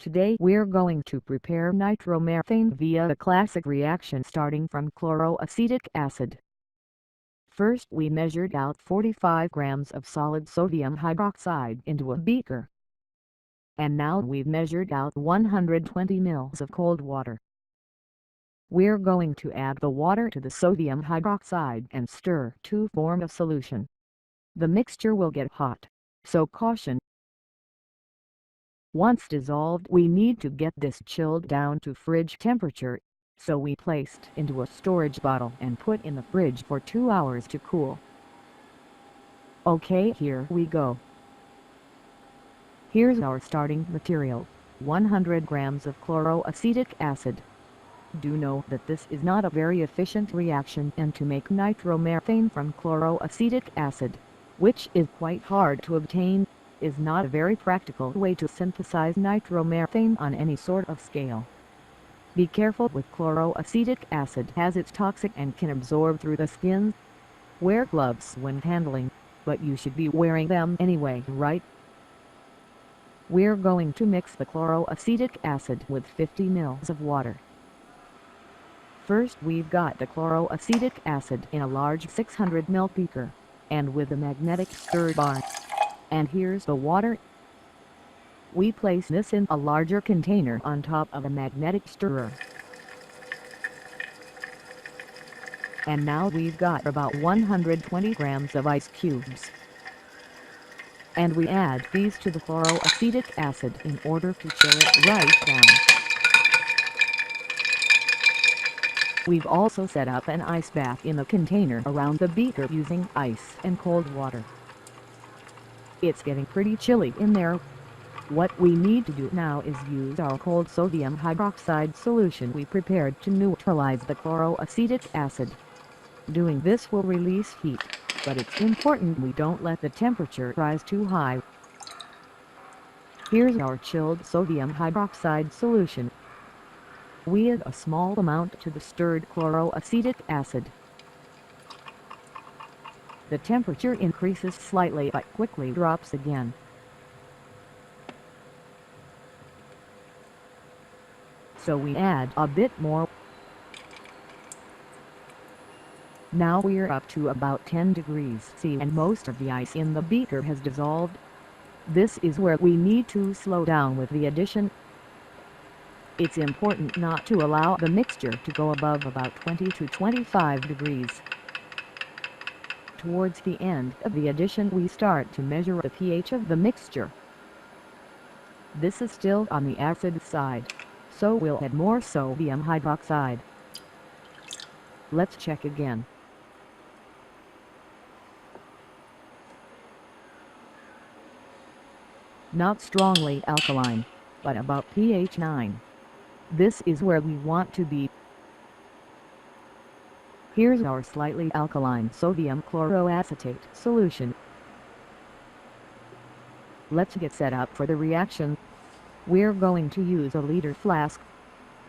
Today we're going to prepare nitromethane via a classic reaction starting from chloroacetic acid. First we measured out 45 grams of solid sodium hydroxide into a beaker. And now we've measured out 120 ml of cold water. We're going to add the water to the sodium hydroxide and stir to form a solution. The mixture will get hot, so caution. Once dissolved, we need to get this chilled down to fridge temperature, so we placed into a storage bottle and put in the fridge for 2 hours to cool. Okay, here we go. Here's our starting material, 100 grams of chloroacetic acid. Do know that this is not a very efficient reaction, and to make nitromethane from chloroacetic acid, which is quite hard to obtain, is not a very practical way to synthesize nitromethane on any sort of scale. Be careful with chloroacetic acid as it's toxic and can absorb through the skin. Wear gloves when handling, but you should be wearing them anyway, right? We're going to mix the chloroacetic acid with 50 ml of water. First we've got the chloroacetic acid in a large 600 ml beaker, and with a magnetic stir bar. And here's the water. We place this in a larger container on top of a magnetic stirrer. And now we've got about 120 grams of ice cubes. And we add these to the chloroacetic acid in order to chill it right down. We've also set up an ice bath in the container around the beaker using ice and cold water. It's getting pretty chilly in there. What we need to do now is use our cold sodium hydroxide solution we prepared to neutralize the chloroacetic acid. Doing this will release heat, but it's important we don't let the temperature rise too high. Here's our chilled sodium hydroxide solution. We add a small amount to the stirred chloroacetic acid. The temperature increases slightly but quickly drops again. So we add a bit more. Now we're up to about 10 degrees C and most of the ice in the beaker has dissolved. This is where we need to slow down with the addition. It's important not to allow the mixture to go above about 20 to 25 degrees. Towards the end of the addition we start to measure the pH of the mixture. This is still on the acid side, so we'll add more sodium hydroxide. Let's check again. Not strongly alkaline, but about pH 9. This is where we want to be. Here's our slightly alkaline sodium chloroacetate solution. Let's get set up for the reaction. We're going to use a liter flask.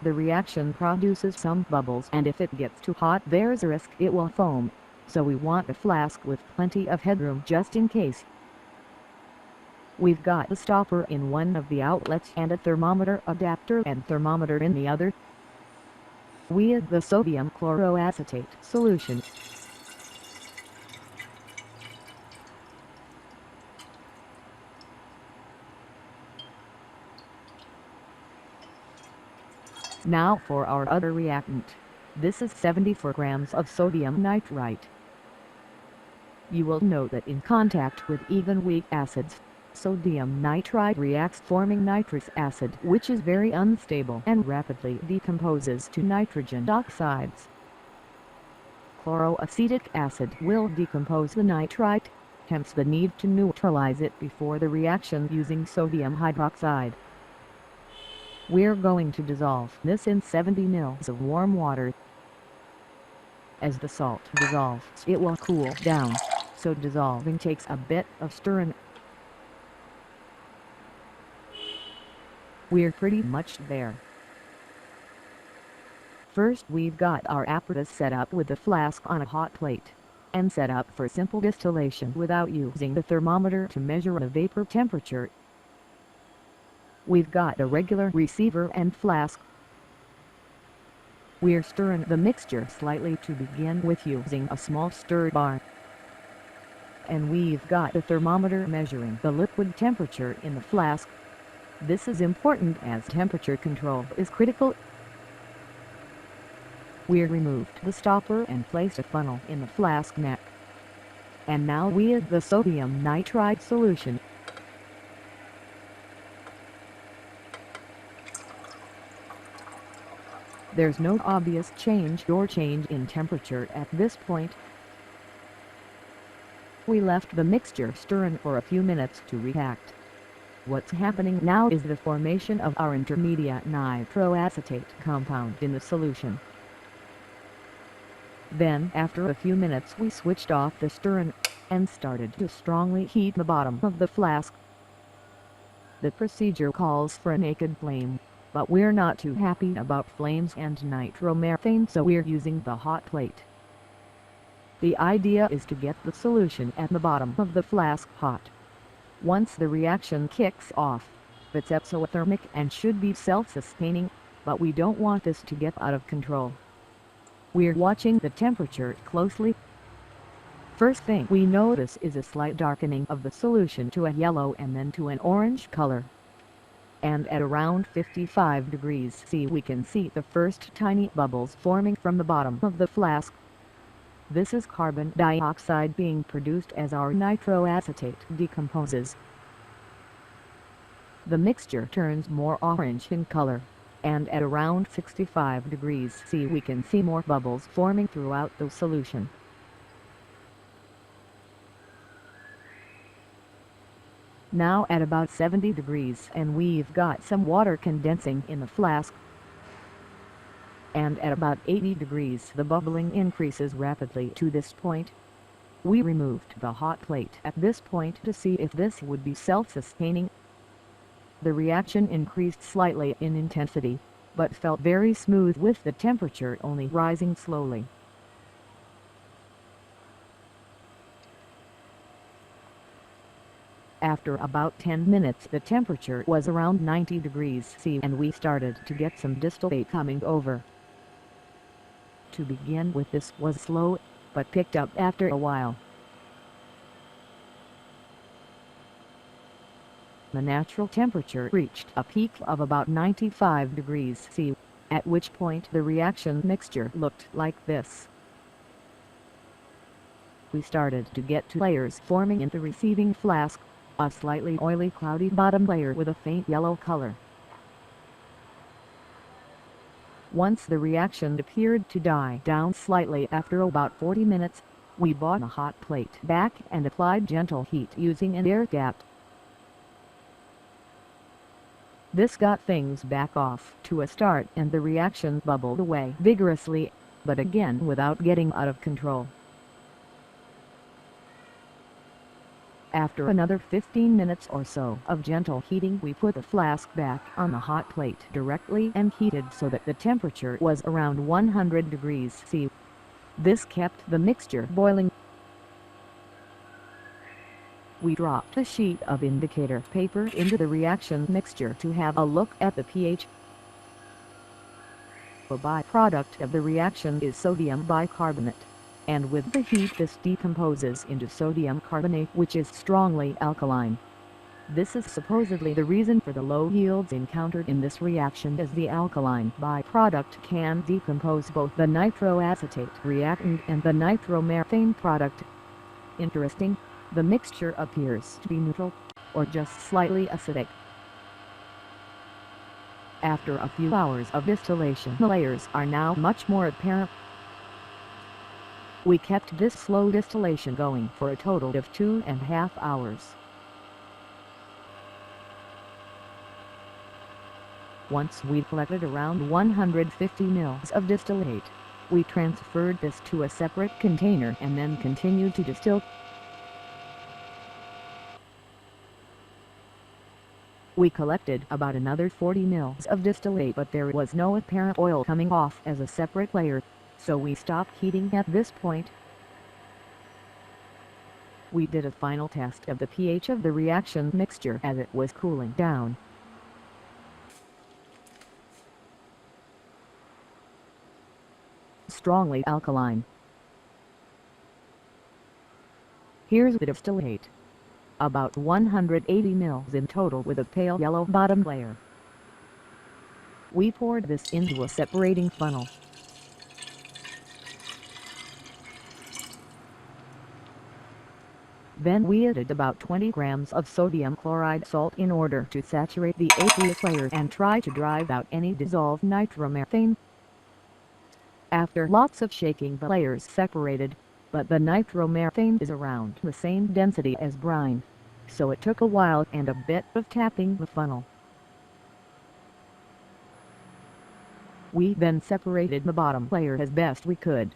The reaction produces some bubbles, and if it gets too hot there's a risk it will foam, so we want a flask with plenty of headroom just in case. We've got a stopper in one of the outlets and a thermometer adapter and thermometer in the other. We add the sodium chloroacetate solution. Now for our other reactant. This is 74 grams of sodium nitrite. You will note that in contact with even weak acids, sodium nitrite reacts forming nitrous acid, which is very unstable and rapidly decomposes to nitrogen oxides. Chloroacetic acid will decompose the nitrite, hence the need to neutralize it before the reaction using sodium hydroxide. We're going to dissolve this in 70 ml of warm water. As the salt dissolves, it will cool down, so dissolving takes a bit of stirring. We're pretty much there. First we've got our apparatus set up with the flask on a hot plate, and set up for simple distillation without using the thermometer to measure the vapor temperature. We've got a regular receiver and flask. We're stirring the mixture slightly to begin with using a small stir bar. And we've got a thermometer measuring the liquid temperature in the flask. This is important as temperature control is critical. We removed the stopper and placed a funnel in the flask neck. And now we add the sodium nitrite solution. There's no obvious change in temperature at this point. We left the mixture stirring for a few minutes to react. What's happening now is the formation of our intermediate nitroacetate compound in the solution. Then after a few minutes we switched off the stirring and started to strongly heat the bottom of the flask. The procedure calls for a naked flame, but we're not too happy about flames and nitromethane, so we're using the hot plate. The idea is to get the solution at the bottom of the flask hot. Once the reaction kicks off, it's exothermic and should be self-sustaining, but we don't want this to get out of control. We're watching the temperature closely. First thing we notice is a slight darkening of the solution to a yellow and then to an orange color. And at around 55 degrees C we can see the first tiny bubbles forming from the bottom of the flask. This is carbon dioxide being produced as our nitroacetate decomposes. The mixture turns more orange in color, and at around 65 degrees C we can see more bubbles forming throughout the solution. Now at about 70 degrees and we've got some water condensing in the flask. And at about 80 degrees the bubbling increases rapidly to this point. We removed the hot plate at this point to see if this would be self-sustaining. The reaction increased slightly in intensity, but felt very smooth with the temperature only rising slowly. After about 10 minutes the temperature was around 90 degrees C and we started to get some distillate coming over. To begin with, this was slow, but picked up after a while. The natural temperature reached a peak of about 95 degrees C, at which point the reaction mixture looked like this. We started to get two layers forming in the receiving flask, a slightly oily cloudy bottom layer with a faint yellow color. Once the reaction appeared to die down slightly after about 40 minutes, we brought a hot plate back and applied gentle heat using an air gap. This got things back off to a start and the reaction bubbled away vigorously, but again without getting out of control. After another 15 minutes or so of gentle heating we put the flask back on the hot plate directly and heated so that the temperature was around 100 degrees C. This kept the mixture boiling. We dropped a sheet of indicator paper into the reaction mixture to have a look at the pH. A byproduct of the reaction is sodium bicarbonate, and with the heat this decomposes into sodium carbonate, which is strongly alkaline. This is supposedly the reason for the low yields encountered in this reaction, as the alkaline byproduct can decompose both the nitroacetate reactant and the nitromethane product. Interesting, the mixture appears to be neutral, or just slightly acidic. After a few hours of distillation the layers are now much more apparent. We kept this slow distillation going for a total of 2.5 hours. Once we'd collected around 150 mils of distillate, we transferred this to a separate container and then continued to distill. We collected about another 40 mils of distillate, but there was no apparent oil coming off as a separate layer, so we stopped heating at this point. We did a final test of the pH of the reaction mixture as it was cooling down. strongly alkaline. Here's the distillate. About 180 ml in total with a pale yellow bottom layer. We poured this into a separating funnel. Then we added about 20 grams of sodium chloride salt in order to saturate the aqueous layer and try to drive out any dissolved nitromethane. After lots of shaking, the layers separated, but the nitromethane is around the same density as brine, so it took a while and a bit of tapping the funnel. We then separated the bottom layer as best we could.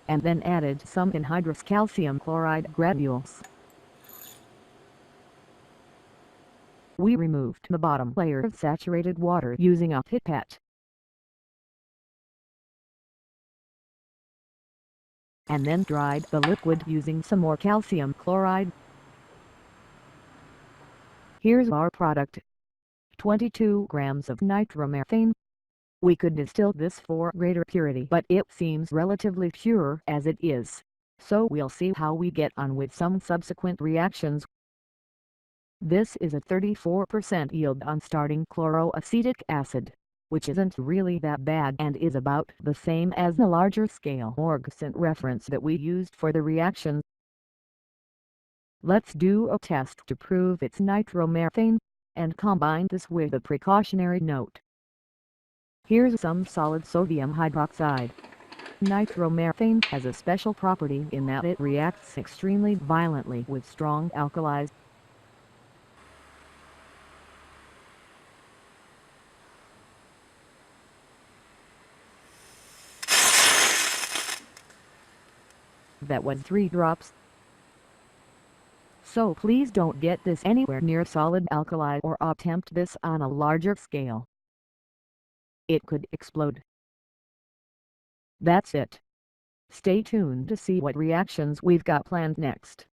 And then added some anhydrous calcium chloride granules. We removed the bottom layer of saturated water using a pipette. And then dried the liquid using some more calcium chloride. Here's our product. 22 grams of nitromethane. We could distill this for greater purity, but it seems relatively pure as it is, so we'll see how we get on with some subsequent reactions. This is a 34% yield on starting chloroacetic acid, which isn't really that bad and is about the same as the larger scale Morgson reference that we used for the reaction. Let's do a test to prove it's nitromethane, and combine this with a precautionary note. Here's some solid sodium hydroxide. Nitromethane has a special property in that it reacts extremely violently with strong alkalis. That was 3 drops. So please don't get this anywhere near solid alkali or attempt this on a larger scale. It could explode. That's it. Stay tuned to see what reactions we've got planned next.